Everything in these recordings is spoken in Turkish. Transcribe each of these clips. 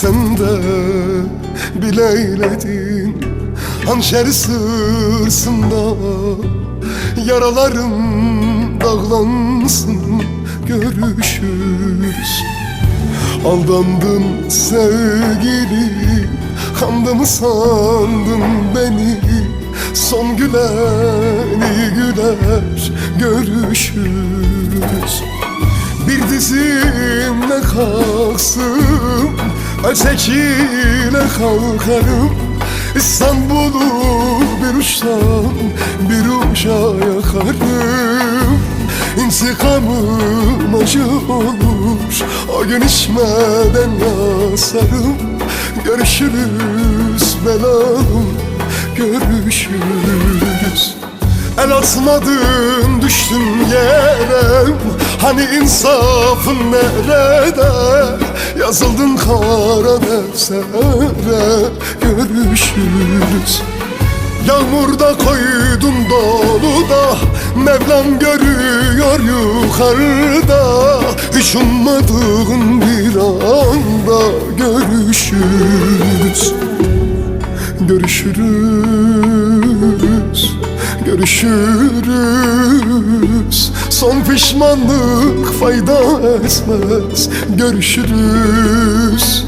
Sen de bileyledin hançer sırsında, yaralarım dağlansın, görüşürüz. Aldandın sevgili, kandı mı sandın beni? Son güleni güler, görüşürüz. Bir dizimle kalksın, ötekiyle kalkarım. İstanbul'u bir uçtan bir uca yakarım. İntikamım acı olur, o gün içmeden yasarım. Görüşürüz belalım, görüşürüz. El atmadın düştün yere, hani insafın nerede? Yazıldın kara deftere, görüşürüz. Yağmurda koydun doluda, Mevlam görüyor yukarıda. Hiç ummadığın bir anda görüşürüz. Görüşürüz, görüşürüz. Son pişmanlık fayda etmez, görüşürüz.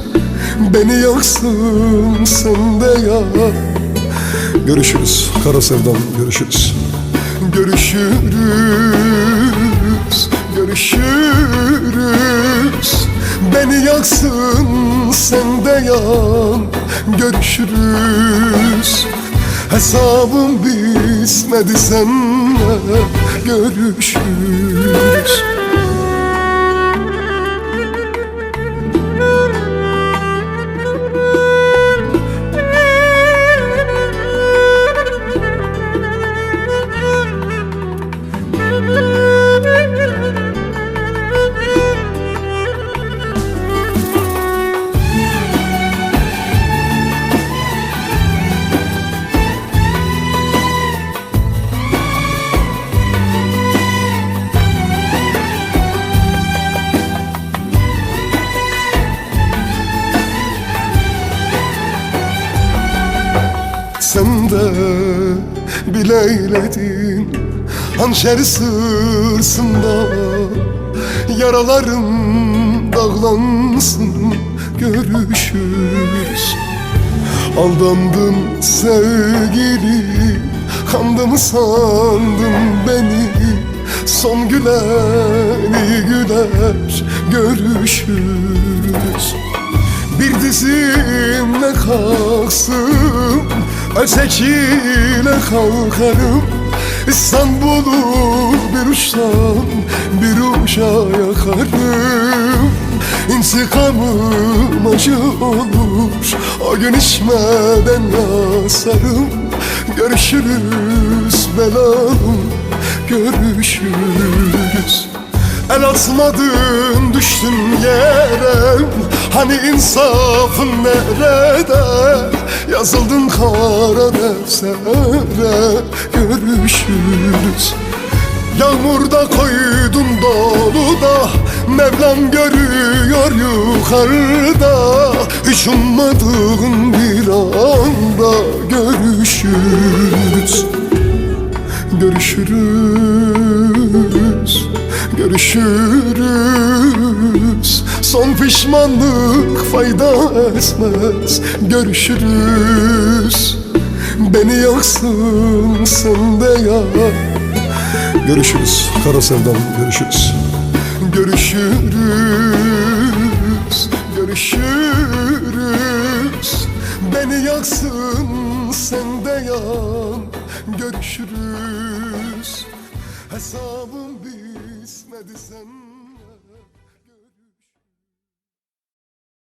Beni yaksın sen de ya. Görüşürüz kara sevdam, görüşürüz. Görüşürüz, görüşürüz. Beni yaksın sen de yan, görüşürüz. Hesabım bitmedi seninle, görüşürüz. Sen de bileyledin hançer sırsında, yaralarım dağlansın, görüşürüz. Aldandın sevgili, kandı mı sandın beni? Son güleni güler, görüşürüz. Bir dizimle kalksın, ötekiyle kalkarım. İstanbul'u bir uçtan bir uca yakarım. İntikamım acı olur, o gün içmeden yasarım. Görüşürüz belalım, görüşürüz. El atmadın düştün yere, hani insafın nerede? Yazıldın kara deftere, görüşürüz. Yağmurda koydun doluda, Mevlam görüyor yukarıda. Hiç ummadığın bir anda görüşürüz. Görüşürüz, görüşürüz. Son pişmanlık fayda etmez, görüşürüz. Beni yaksın sen de ya. Görüşürüz kara sevdam, görüşürüz. Görüşürüz, görüşürüz. Beni yaksın sen de yan, görüşürüz. Hesabım bitmedi sen.